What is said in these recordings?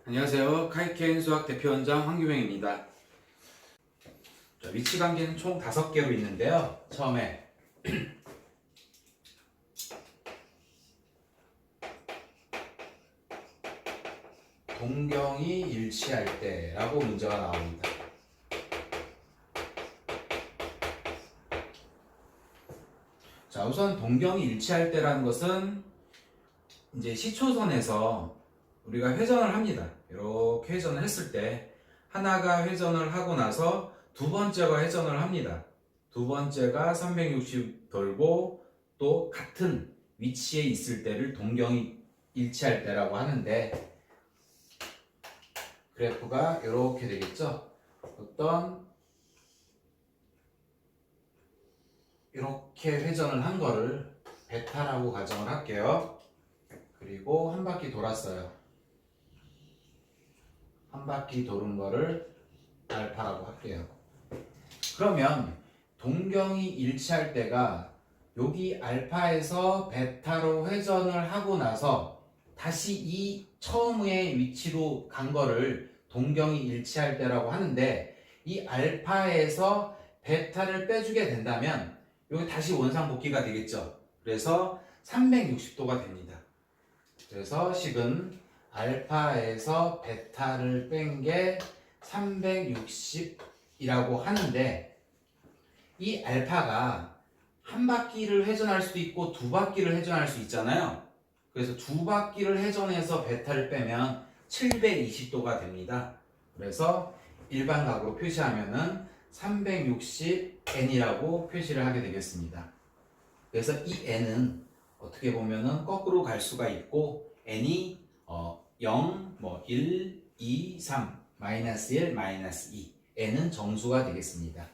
안녕하세요. 카이켄 수학 대표원장 황규명입니다. 위치 관계는 총 5개로 있는데요. 처음에 동경이 일치할 때라고 문제가 나옵니다. 자, 우선 동경이 일치할 때라는 것은 이제 시초선에서 우리가 회전을 합니다. 이렇게 회전을 했을 때 하나가 회전을 하고 나서 두 번째가 회전을 합니다. 두 번째가 360 돌고 또 같은 위치에 있을 때를 동경이 일치할 때라고 하는데, 그래프가 이렇게 되겠죠. 어떤 이렇게 회전을 한 거를 베타라고 가정을 할게요. 그리고 한 바퀴 돌았어요. 한 바퀴 도는 거를 알파라고 할게요. 그러면 동경이 일치할 때가 여기 알파에서 베타로 회전을 하고 나서 다시 이 처음의 위치로 간 거를 동경이 일치할 때라고 하는데, 이 알파에서 베타를 빼주게 된다면 여기 다시 원상복귀가 되겠죠. 그래서 360도가 됩니다. 그래서 식은 알파에서 베타를 뺀 게 360이라고 하는데, 이 알파가 한 바퀴를 회전할 수도 있고 두 바퀴를 회전할 수 있잖아요. 그래서 두 바퀴를 회전해서 베타를 빼면 720도가 됩니다. 그래서 일반각으로 표시하면은 360n이라고 표시를 하게 되겠습니다. 그래서 이 n은 어떻게 보면은 거꾸로 갈 수가 있고, n이 0, 1, 2, 3, 마이너스 1, 마이너스 2, n은 정수가 되겠습니다.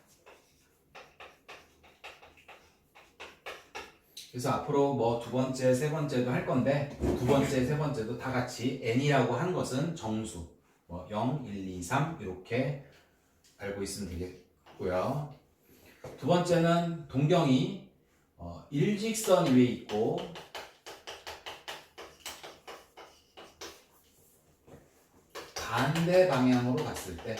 그래서 앞으로 두 번째, 세 번째도 할 건데, 두 번째, 세 번째도 다 같이 n이라고 한 것은 정수, 0, 1, 2, 3 이렇게 알고 있으면 되겠고요. 두 번째는 동경이 일직선 위에 있고 반대 방향으로 갔을 때,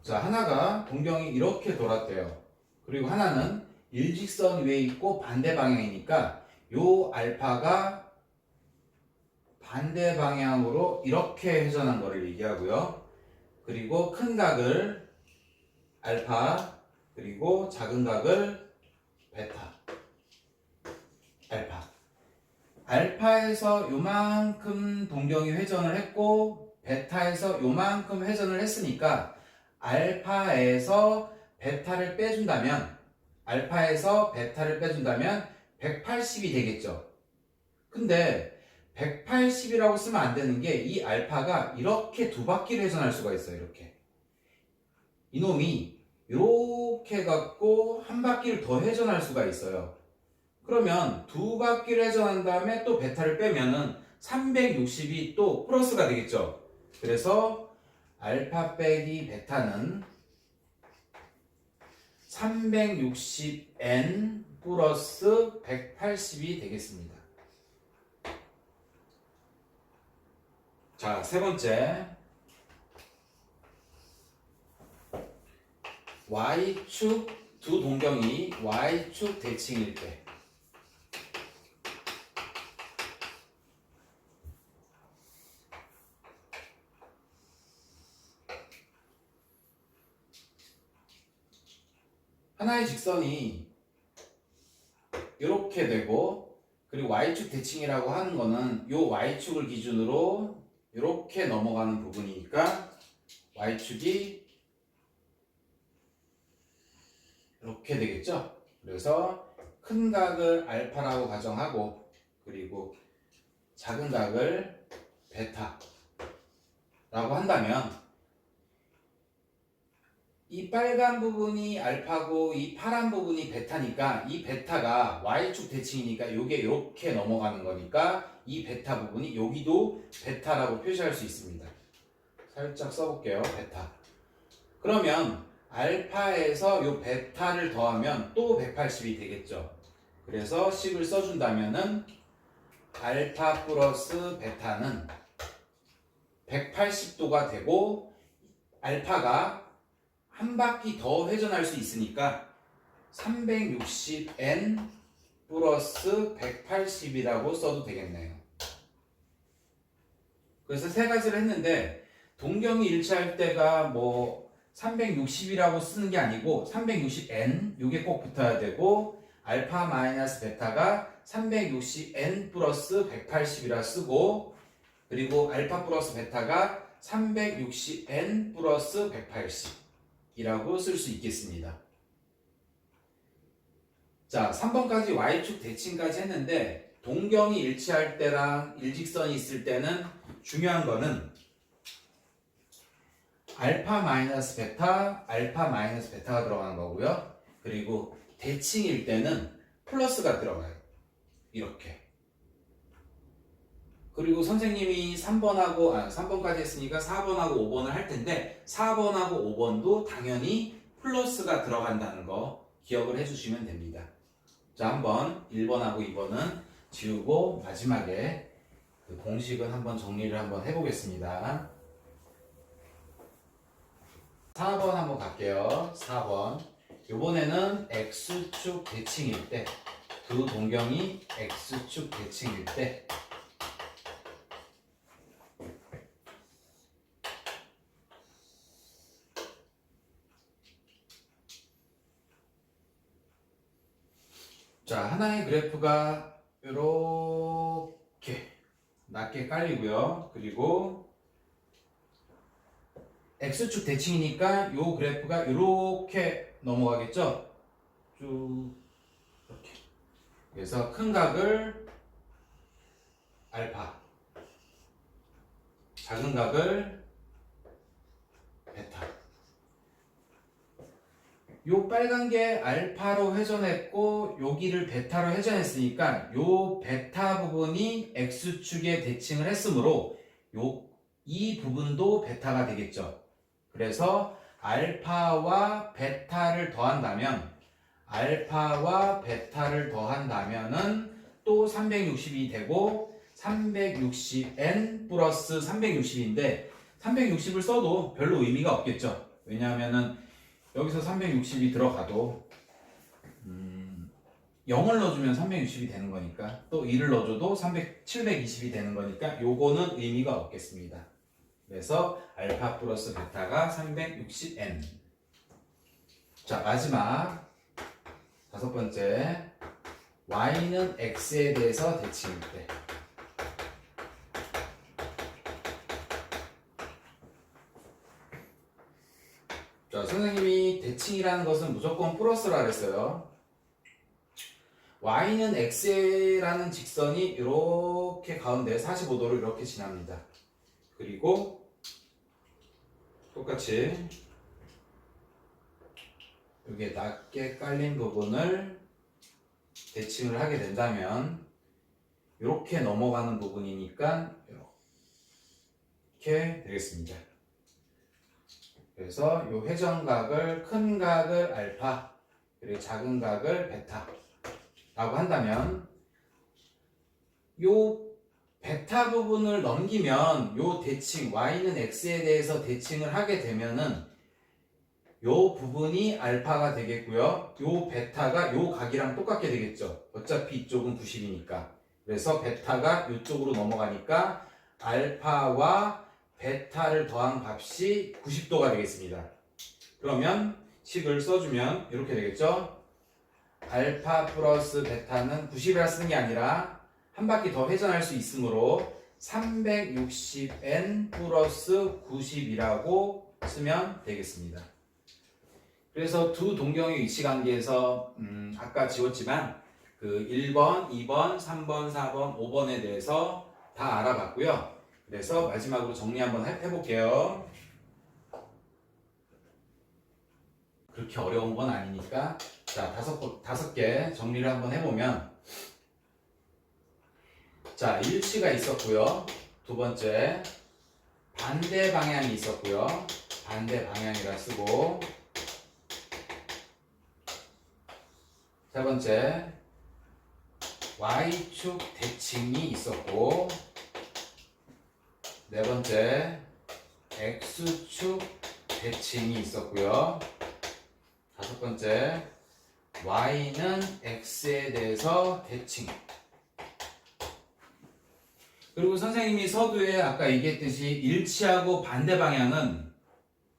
자, 하나가 동경이 이렇게 돌았대요. 그리고 하나는 일직선 위에 있고 반대 방향이니까 요 알파가 반대 방향으로 이렇게 회전한 거를 얘기하고요. 그리고 큰 각을 알파, 그리고 작은 각을 베타, 알파. 알파에서 요만큼 동경이 회전을 했고 베타에서 요만큼 회전을 했으니까 알파에서 베타를 빼준다면 180이 되겠죠. 근데 180이라고 쓰면 안 되는 게, 이 알파가 이렇게 두 바퀴를 회전할 수가 있어요. 이렇게 이놈이 이렇게 갖고 한 바퀴를 더 회전할 수가 있어요. 그러면 두 바퀴를 회전한 다음에 또 베타를 빼면은 360이 또 플러스가 되겠죠. 그래서 알파 빼기 베타는 360n 플러스 180이 되겠습니다. 자, 세 번째, y축 두 동경이 y축 대칭일 때, 하나의 직선이 이렇게 되고, 그리고 y축 대칭이라고 하는 거는 요 y축을 기준으로 이렇게 넘어가는 부분이니까 y축이 이렇게 되겠죠. 그래서 큰 각을 알파라고 가정하고, 그리고 작은 각을 베타라고 한다면, 이 빨간 부분이 알파고 이 파란 부분이 베타니까, 이 베타가 y축 대칭이니까 이게 이렇게 넘어가는 거니까 이 베타 부분이 여기도 베타라고 표시할 수 있습니다. 살짝 써볼게요. 베타. 그러면 알파에서 요 베타를 더하면 또 180이 되겠죠. 그래서 식을 써준다면은 알파 플러스 베타는 180도가 되고 알파가 한 바퀴 더 회전할 수 있으니까 360n 플러스 180이라고 써도 되겠네요. 그래서 세 가지를 했는데 동경이 일치할 때가 뭐 360이라고 쓰는 게 아니고 360n 요게 꼭 붙어야 되고 알파 마이너스 베타가 360n 플러스 180이라 쓰고 그리고 알파 플러스 베타가 360n 플러스 180이라고 쓸 수 있겠습니다. 자, 3번까지 y축 대칭까지 했는데 동경이 일치할 때랑 일직선이 있을 때는 중요한 거는 알파 마이너스 베타가 들어가는 거고요. 그리고 대칭일 때는 플러스가 들어가요. 이렇게. 그리고 선생님이 3번까지 했으니까 4번하고 5번을 할 텐데 4번하고 5번도 당연히 플러스가 들어간다는 거 기억을 해주시면 됩니다. 자, 한번 1번하고 2번은 지우고 마지막에 그 공식은 한번 정리를 한번 해보겠습니다. 4번 한번 갈게요. 4번. 이번에는 X축 대칭일 때, 두 동경이 X축 대칭일 때, 자, 하나의 그래프가 이렇게 낮게 깔리고요. 그리고 X축 대칭이니까 요 그래프가 이렇게 넘어가겠죠? 쭉 이렇게. 그래서 큰 각을 알파, 작은 각을 베타. 요 빨간 게 알파로 회전했고 여기를 베타로 회전했으니까 요 베타 부분이 X축에 대칭을 했으므로 이 부분도 베타가 되겠죠. 그래서 알파와 베타를 더한다면은 또 360이 되고 360n 플러스 360인데 360을 써도 별로 의미가 없겠죠. 왜냐하면은 여기서 360이 들어가도 0을 넣어주면 360이 되는 거니까 또 2를 넣어줘도 720이 되는 거니까 요거는 의미가 없겠습니다. 그래서 알파 플러스 베타가 360n. 자, 마지막 다섯 번째, y는 x에 대해서 대칭일 때. 자, 선생님이 대칭이라는 것은 무조건 플러스라 그랬어요. y는 x라는 직선이 이렇게 가운데 45도를 이렇게 지납니다. 그리고 똑같이 여기에 낮게 깔린 부분을 대칭을 하게 된다면 이렇게 넘어가는 부분이니까 이렇게 되겠습니다. 그래서 이 회전각을 큰 각을 알파 그리고 작은 각을 베타라고 한다면 요 베타 부분을 넘기면 요 대칭 y는 x에 대해서 대칭을 하게 되면은 요 부분이 알파가 되겠고요. 요 베타가 요 각이랑 똑같게 되겠죠. 어차피 이쪽은 90이니까. 그래서 베타가 이쪽으로 넘어가니까 알파와 베타를 더한 값이 90도가 되겠습니다. 그러면 식을 써주면 이렇게 되겠죠. 알파 플러스 베타는 90이라 쓰는 게 아니라 한 바퀴 더 회전할 수 있으므로 360n 플러스 90이라고 쓰면 되겠습니다. 그래서 두 동경의 위치관계에서 아까 지웠지만 그 1번, 2번, 3번, 4번, 5번에 대해서 다 알아봤고요. 그래서 마지막으로 정리 한번 해볼게요. 그렇게 어려운 건 아니니까 자, 다섯 개 정리를 한번 해보면 자, 일치가 있었고요. 두 번째, 반대 방향이 있었고요. 반대 방향이라 쓰고 세 번째, y축 대칭이 있었고, 네 번째, x축 대칭이 있었고요. 다섯 번째, y는 x에 대해서 대칭. 그리고 선생님이 서두에 아까 얘기했듯이 일치하고 반대 방향은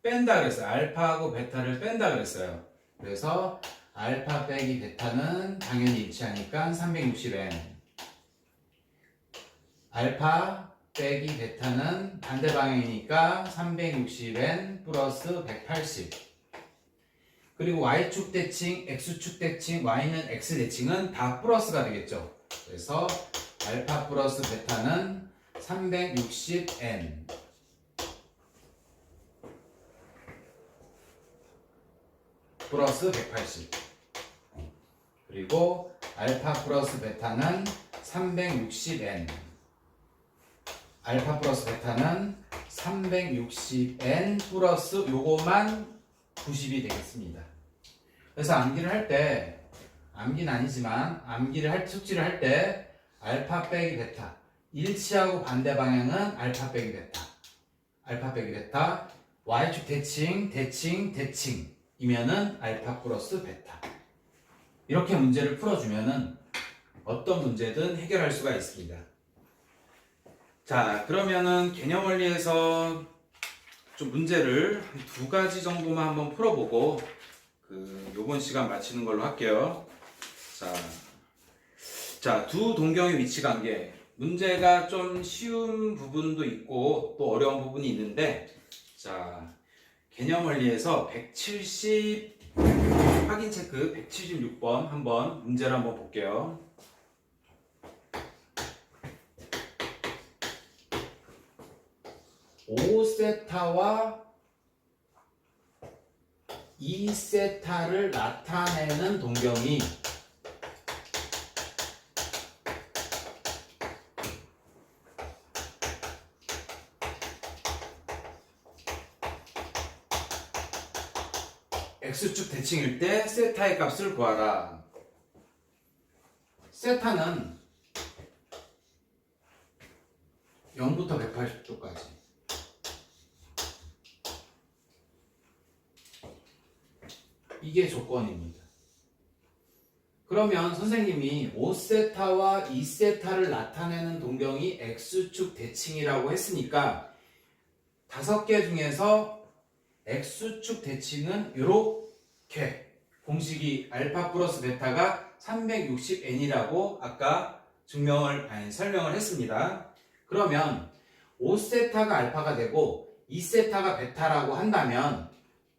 뺀다 그랬어요. 알파하고 베타를 뺀다 그랬어요. 그래서 알파 빼기 베타는 당연히 일치하니까 360n. 알파 빼기 베타는 반대 방향이니까 360n 플러스 180. 그리고 y축 대칭, x축 대칭, y는 x 대칭은 다 플러스가 되겠죠. 그래서 알파 플러스 베타는 360n 플러스 180. 그리고 알파 플러스 베타는 360n. 알파 플러스 베타는 360n 플러스 요거만 90이 되겠습니다. 그래서 암기를 할 때, 암기는 아니지만 암기를 할 숙지를 할 때 알파 빼기 베타, 일치하고 반대 방향은 알파 빼기 베타, 알파 빼기 베타, y축 대칭, 대칭, 대칭이면은 알파 플러스 베타. 이렇게 문제를 풀어주면은 어떤 문제든 해결할 수가 있습니다. 자, 그러면은 개념 원리에서 좀 문제를 한 두 가지 정도만 한번 풀어보고 요번 시간 마치는 걸로 할게요. 자, 두 동경의 위치 관계. 문제가 좀 쉬운 부분도 있고 또 어려운 부분이 있는데, 자, 개념 원리에서 170 확인 체크 176번 한번 문제를 한번 볼게요. 5세타와 2세타를 나타내는 동경이 x축 대칭일 때 세타의 값을 구하라. 세타는 0부터 180도까지. 이게 조건입니다. 그러면 선생님이 5세타와 2세타를 나타내는 동경이 x축 대칭이라고 했으니까 5개 중에서 x축 대칭은 이렇게 공식이 알파 플러스 베타가 360n이라고 아까 설명을 했습니다. 그러면 5세타가 알파가 되고 2세타가 베타라고 한다면,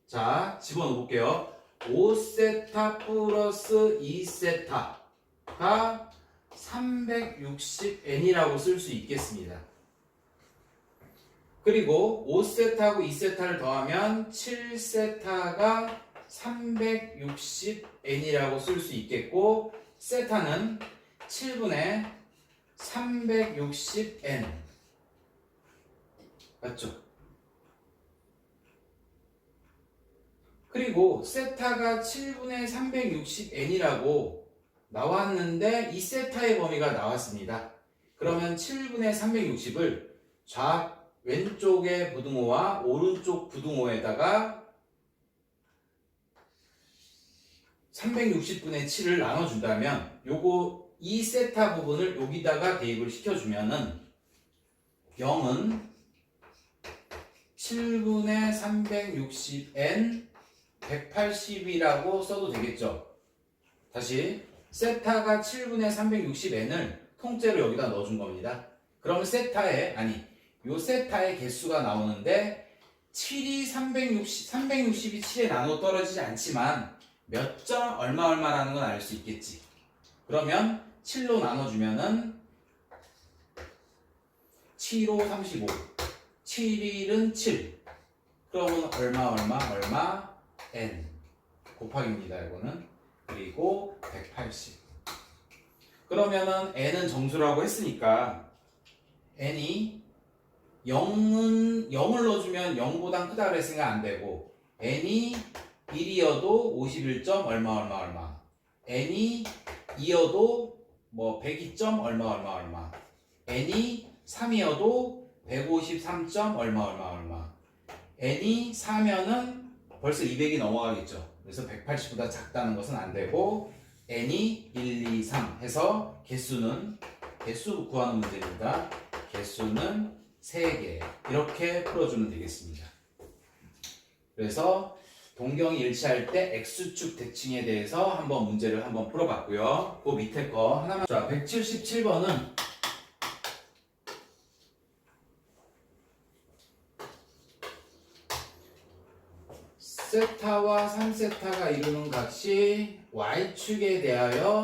자, 집어넣어 볼게요. 5세타 플러스 2세타가 360n이라고 쓸 수 있겠습니다. 그리고 5세타하고 2세타를 더하면 7세타가 360n이라고 쓸 수 있겠고, 세타는 7분의 360n. 맞죠? 그리고 세타가 7분의 360n이라고 나왔는데 2세타의 범위가 나왔습니다. 그러면 7분의 360을 왼쪽의 부등호와 오른쪽 부등호에다가 360분의 7을 나눠준다면 요거 2세타 부분을 여기다가 대입을 시켜주면은 0은 7분의 360n 180이라고 써도 되겠죠. 다시 세타가 7분의 360n을 통째로 여기다 넣어준 겁니다. 그러면 요 세타의 개수가 나오는데 7이 360이 7에 나눠 떨어지지 않지만 몇 점 얼마라는 건 알 수 있겠지. 그러면 7로 나눠주면은 7호 35, 7일은 7. 그러면 얼마 n 곱하기입니다. 이거는. 그리고 180. 그러면은 n은 정수라고 했으니까 n이 0을 넣어주면 0보다 크다 그랬으니까 안 되고, n이 1이어도 51점 얼마. n이 2여도 뭐 102점 얼마 n이 3이어도 153점 얼마 n이 4면은 벌써 200이 넘어가겠죠. 그래서 180보다 작다는 것은 안 되고 n이 1, 2, 3 해서 개수 구하는 문제입니다. 개수는 3개 이렇게 풀어주면 되겠습니다. 그래서 동경이 일치할 때 X축 대칭에 대해서 한번 문제를 한번 풀어봤고요. 그 밑에 거 하나만. 자, 177번은 세타와 3세타가 이루는 값이 Y축에 대하여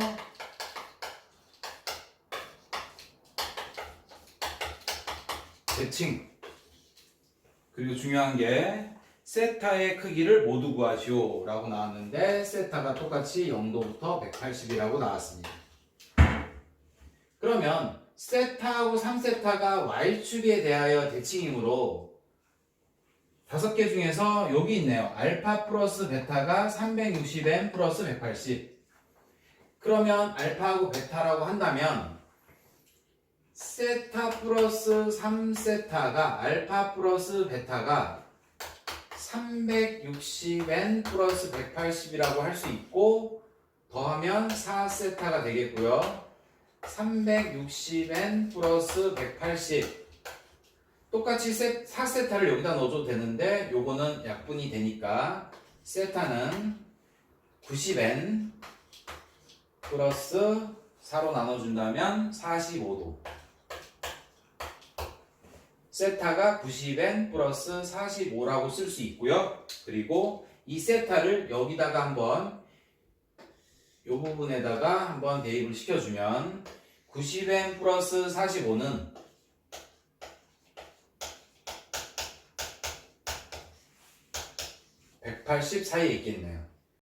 대칭. 그리고 중요한 게 세타의 크기를 모두 구하시오 라고 나왔는데 세타가 똑같이 0도부터 180이라고 나왔습니다. 그러면 세타하고 3세타가 Y축에 대하여 대칭이므로 5개 중에서 여기 있네요. 알파 플러스 베타가 360m 플러스 180. 그러면 알파하고 베타라고 한다면 세타 플러스 3세타가 알파 플러스 베타가 360n 플러스 180이라고 할 수 있고 더하면 4세타가 되겠고요. 360n 플러스 180 똑같이 4세타를 여기다 넣어줘도 되는데 요거는 약분이 되니까 세타는 90n 플러스 4로 나눠준다면 45도. 세타가 90n 플러스 45라고 쓸 수 있고요. 그리고 이 세타를 여기다가 한번 이 부분에다가 한번 대입을 시켜주면 90n 플러스 45는 180 사이에 있겠네요.